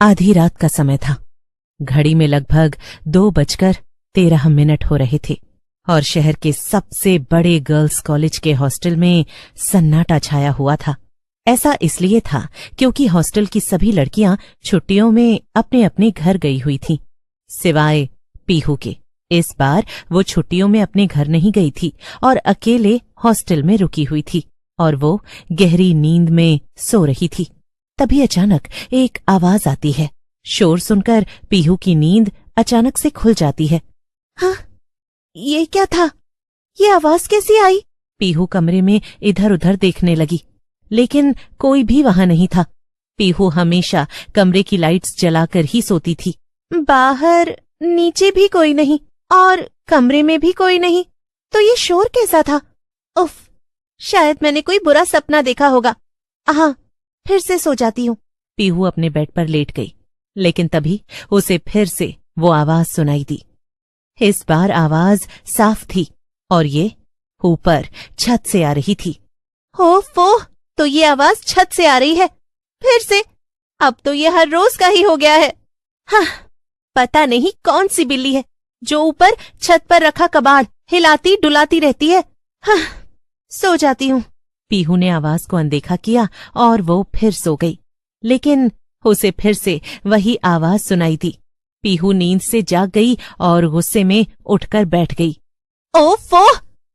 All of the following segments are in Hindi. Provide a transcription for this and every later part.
आधी रात का समय था। घड़ी में लगभग 2:13 हो रहे थे और शहर के सबसे बड़े गर्ल्स कॉलेज के हॉस्टल में सन्नाटा छाया हुआ था। ऐसा इसलिए था क्योंकि हॉस्टल की सभी लड़कियां छुट्टियों में अपने अपने घर गई हुई थीं, सिवाय पीहू के। इस बार वो छुट्टियों में अपने घर नहीं गई थी और अकेले हॉस्टल में रुकी हुई थी और वो गहरी नींद में सो रही थी। तभी अचानक एक आवाज आती है। शोर सुनकर पीहू की नींद अचानक से खुल जाती है। हाँ, ये क्या था? ये आवाज कैसी आई? पीहू कमरे में इधर उधर देखने लगी, लेकिन कोई भी वहां नहीं था। पीहू हमेशा कमरे की लाइट्स जलाकर ही सोती थी। बाहर नीचे भी कोई नहीं और कमरे में भी कोई नहीं, तो ये शोर कैसा था? उफ, शायद मैंने कोई बुरा सपना देखा होगा। हाँ, फिर से सो जाती हूँ। पीहू अपने बेड पर लेट गई, लेकिन तभी उसे फिर से वो आवाज सुनाई दी। इस बार आवाज साफ थी और ये ऊपर छत से आ रही थी। ओफो, तो ये आवाज छत से आ रही है फिर से। अब तो ये हर रोज का ही हो गया है। हाँ, पता नहीं कौन सी बिल्ली है जो ऊपर छत पर रखा कबाड़ हिलाती डुलाती रहती है। हाँ, सो जाती हूँ। पीहू ने आवाज को अनदेखा किया और वो फिर सो गई, लेकिन उसे फिर से वही आवाज सुनाई दी। पीहू नींद से जाग गई और गुस्से में उठकर बैठ गई। ओफो,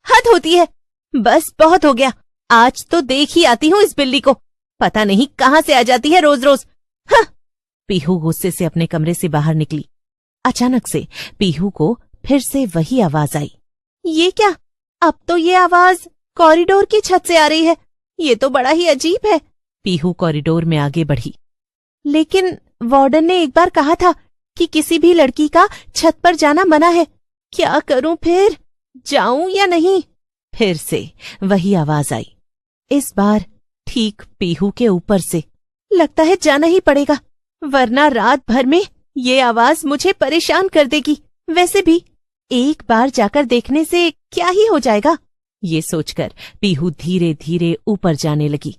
हद होती है। बस बहुत हो गया। आज तो देख ही आती हूँ इस बिल्ली को। पता नहीं कहाँ से आ जाती है रोज रोज। हाँ। पीहू गुस्से से अपने कमरे से बाहर निकली। अचानक से पीहू को फिर से वही आवाज आई। ये क्या? अब तो ये आवाज कॉरिडोर की छत से आ रही है। ये तो बड़ा ही अजीब है। पीहू कॉरिडोर में आगे बढ़ी, लेकिन वार्डन ने एक बार कहा था कि किसी भी लड़की का छत पर जाना मना है। क्या करूं फिर? जाऊं या नहीं? फिर से वही आवाज आई, इस बार ठीक पीहू के ऊपर से। लगता है जाना ही पड़ेगा, वरना रात भर में ये आवाज मुझे परेशान कर देगी। वैसे भी एक बार जाकर देखने से क्या ही हो जाएगा। ये सोचकर पीहू धीरे धीरे ऊपर जाने लगी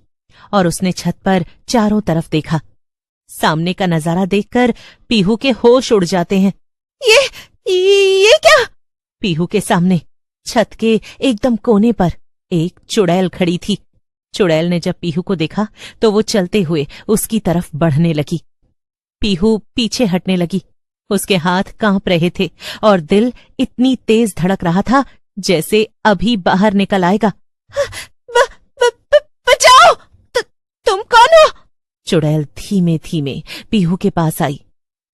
और उसने छत पर चारों तरफ देखा। सामने का नजारा देखकर पीहू के होश उड़ जाते हैं। ये क्या? पीहू के सामने छत के एकदम कोने पर एक चुड़ैल खड़ी थी। चुड़ैल ने जब पीहू को देखा तो वो चलते हुए उसकी तरफ बढ़ने लगी। पीहू पीछे हटने लगी। उसके हाथ कांप रहे थे और दिल इतनी तेज धड़क रहा था जैसे अभी बाहर निकल आएगा। बचाओ! तुम कौन हो? चुड़ैल धीमे धीमे पीहू के पास आई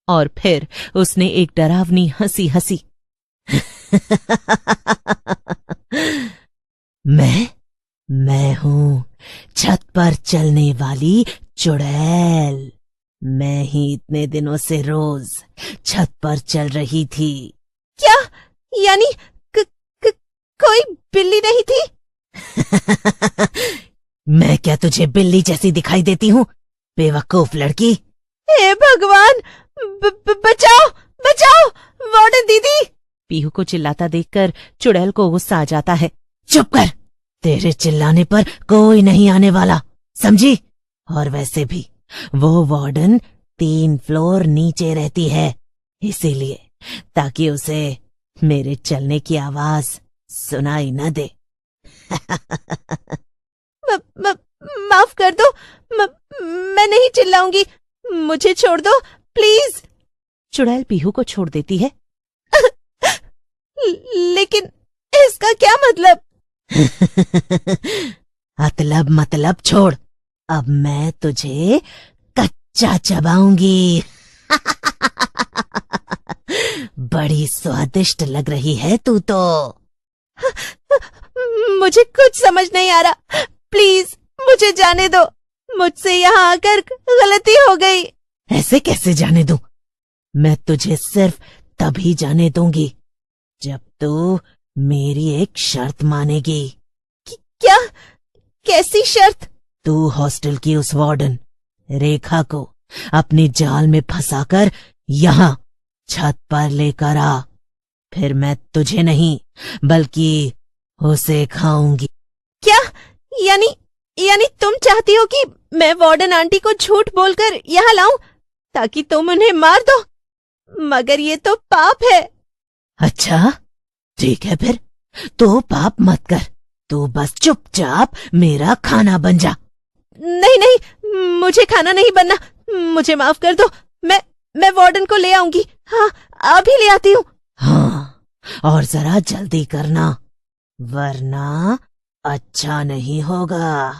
और फिर उसने एक डरावनी हंसी हंसी। मैं हूं छत पर चलने वाली चुड़ैल। मैं ही इतने दिनों से रोज छत पर चल रही थी। क्या? यानी कोई बिल्ली नहीं थी? मैं क्या तुझे बिल्ली जैसी दिखाई देती हूँ, बेवकूफ लड़की? हे भगवान, बचाओ बचाओ, वार्डन दीदी! पीहू को चिल्लाता देखकर चुड़ैल को गुस्सा आ जाता है। चुप कर, तेरे चिल्लाने पर कोई नहीं आने वाला, समझी? और वैसे भी वो वार्डन 3 फ्लोर नीचे रहती है, इसीलिए ताकि उसे मेरे चलने की आवाज सुनाई न दे। माफ कर दो, मैं नहीं चिल्लाऊंगी, मुझे छोड़ दो प्लीज। चुड़ैल पीहू को छोड़ देती है। लेकिन इसका क्या मतलब? मतलब छोड़, अब मैं तुझे कच्चा चबाऊंगी। बड़ी स्वादिष्ट लग रही है तू तो। मुझे कुछ समझ नहीं आ रहा, प्लीज मुझे जाने दो। मुझसे यहाँ आकर गलती हो गई। ऐसे कैसे जाने दूं? मैं तुझे सिर्फ तभी जाने दूंगी जब तू मेरी एक शर्त मानेगी। क्या? कैसी शर्त? तू हॉस्टल की उस वार्डन रेखा को अपने जाल में फंसाकर यहाँ छत पर लेकर आ, फिर मैं तुझे नहीं बल्कि उसे खाऊंगी। क्या? यानी तुम चाहती हो कि मैं वार्डन आंटी को झूठ बोलकर यहाँ लाऊं ताकि तुम उन्हें मार दो, मगर ये तो पाप है। अच्छा ठीक है, फिर तो पाप मत कर, तू बस चुपचाप मेरा खाना बन जा। नहीं नहीं, मुझे खाना नहीं बनना, मुझे माफ कर दो। मैं वार्डन को ले आऊंगी। हाँ, अभी ले आती हूँ। हाँ, और जरा जल्दी करना, वरना अच्छा नहीं होगा।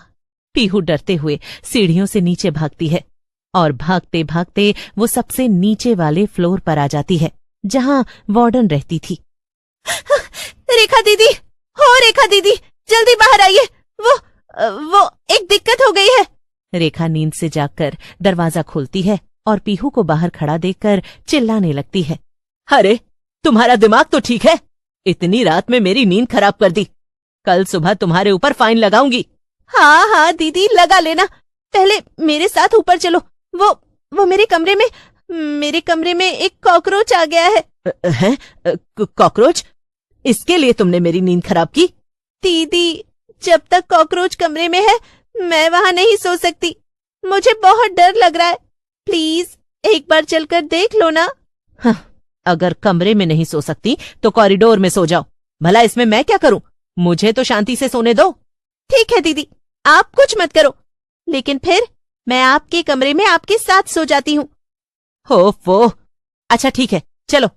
पीहू डरते हुए सीढ़ियों से नीचे भागती है और भागते भागते वो सबसे नीचे वाले फ्लोर पर आ जाती है, जहाँ वार्डन रहती थी। रेखा दीदी, हो रेखा दीदी, जल्दी बाहर आइए, वो एक दिक्कत हो गई है। रेखा नींद से जागकर दरवाजा खोलती है और पीहू को बाहर खड़ा देखकर चिल्लाने लगती है। अरे तुम्हारा दिमाग तो ठीक है? इतनी रात में मेरी नींद खराब कर दी। कल सुबह तुम्हारे ऊपर फाइन लगाऊंगी। हाँ हाँ दीदी, लगा लेना। पहले मेरे साथ ऊपर चलो। वो मेरे कमरे में एक कॉकरोच आ गया है। हैं? कॉकरोच? इसके लिए तुमने मेरी नींद खराब की? दीदी, जब तक कॉकरोच कमरे में है मैं वहां नहीं सो सकती। मुझे बहुत डर लग रहा है। प्लीज एक बार चलकर देख लो ना। हाँ, अगर कमरे में नहीं सो सकती तो कॉरिडोर में सो जाओ। भला इसमें मैं क्या करूं? मुझे तो शांति से सोने दो। ठीक है दीदी, आप कुछ मत करो, लेकिन फिर मैं आपके कमरे में आपके साथ सो जाती हूँ। हो, अच्छा ठीक है, चलो।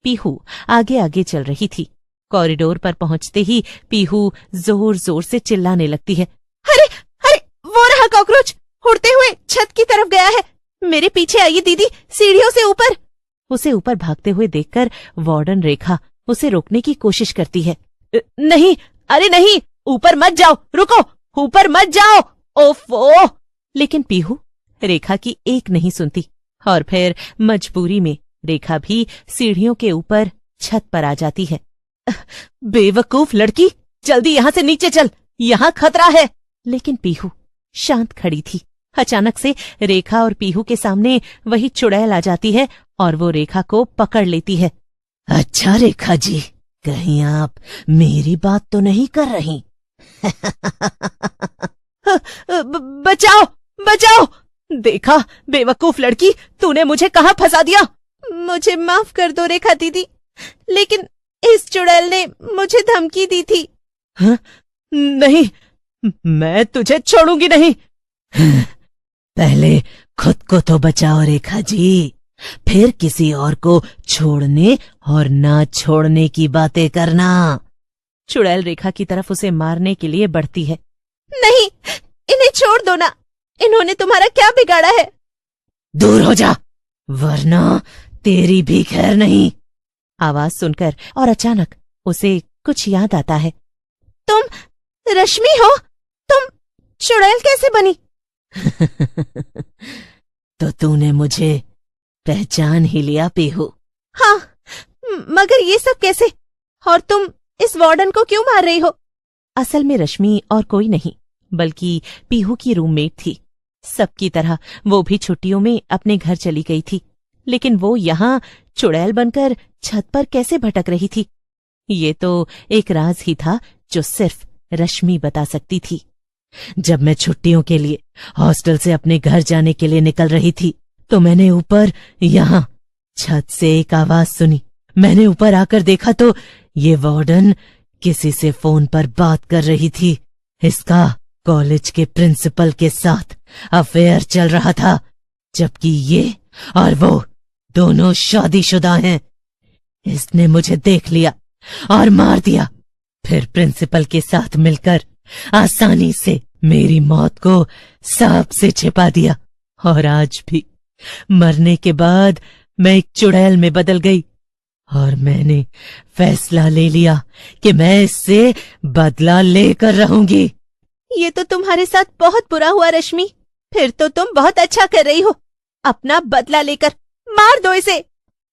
पीहू आगे आगे चल रही थी। कॉरिडोर पर पहुंचते ही पीहू जोर जोर से चिल्लाने लगती है। अरे अरे, वो रहा कॉकरोच, उड़ते हुए छत की तरफ गया है। मेरे पीछे आइए दीदी, सीढ़ियों से ऊपर। उसे ऊपर भागते हुए देखकर वार्डन रेखा उसे रोकने की कोशिश करती है। नहीं, अरे नहीं, ऊपर मत जाओ, रुको, ऊपर मत जाओ। ओफो! लेकिन पीहू रेखा की एक नहीं सुनती और फिर मजबूरी में रेखा भी सीढ़ियों के ऊपर छत पर आ जाती है। बेवकूफ लड़की, जल्दी यहां से नीचे चल, यहां खतरा है। लेकिन पीहू शांत खड़ी थी। अचानक से रेखा और पीहू के सामने वही चुड़ैल आ जाती है और वो रेखा को पकड़ लेती है। अच्छा रेखा जी, कहीं आप मेरी बात तो नहीं कर रही? बचाओ बचाओ! देखा बेवकूफ लड़की, तूने मुझे कहाँ फंसा दिया। मुझे माफ कर दो रेखा दीदी, लेकिन इस चुड़ैल ने मुझे धमकी दी थी। हाँ? नहीं, मैं तुझे छोड़ूंगी नहीं। पहले खुद को तो बचाओ रेखा जी, फिर किसी और को छोड़ने और ना छोड़ने की बातें करना। चुड़ैल रेखा की तरफ उसे मारने के लिए बढ़ती है। नहीं, इन्हें छोड़ दो ना, इन्होंने तुम्हारा क्या बिगाड़ा है। दूर हो जा, वरना तेरी भी खैर नहीं। आवाज सुनकर और अचानक उसे कुछ याद आता है। तुम रश्मि हो? तुम चुड़ैल कैसे बनी? तो तूने मुझे पहचान ही लिया पीहू? हाँ, मगर ये सब कैसे? और तुम इस वार्डन को क्यों मार रही हो? असल में रश्मि और कोई नहीं बल्कि पीहू की रूममेट थी। सबकी तरह वो भी छुट्टियों में अपने घर चली गई थी, लेकिन वो यहाँ चुड़ैल बनकर छत पर कैसे भटक रही थी? ये तो एक राज ही था जो सिर्फ रश्मि बता सकती थी। जब मैं छुट्टियों के लिए हॉस्टल से अपने घर जाने के लिए निकल रही थी तो मैंने ऊपर यहाँ छत से एक आवाज सुनी। मैंने ऊपर आकर देखा तो ये वार्डन किसी से फोन पर बात कर रही थी। इसका कॉलेज के प्रिंसिपल के साथ अफेयर चल रहा था, जबकि ये और वो दोनों शादीशुदा हैं। इसने मुझे देख लिया और मार दिया, फिर प्रिंसिपल के साथ मिलकर आसानी से मेरी मौत को सांप से छिपा दिया। और आज भी मरने के बाद मैं एक चुड़ैल में बदल गई और मैंने फैसला ले लिया कि मैं इससे बदला लेकर रहूंगी। ये तो तुम्हारे साथ बहुत बुरा हुआ रश्मि, फिर तो तुम बहुत अच्छा कर रही हो। अपना बदला लेकर मार दो इसे।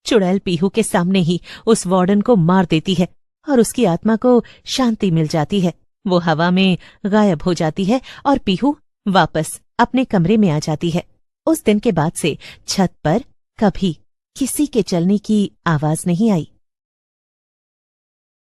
चुड़ैल पीहू के सामने ही उस वार्डन को मार देती है और उसकी आत्मा को शांति मिल जाती है। वो हवा में गायब हो जाती है और पीहू वापस अपने कमरे में आ जाती है। उस दिन के बाद से छत पर कभी किसी के चलने की आवाज नहीं आई।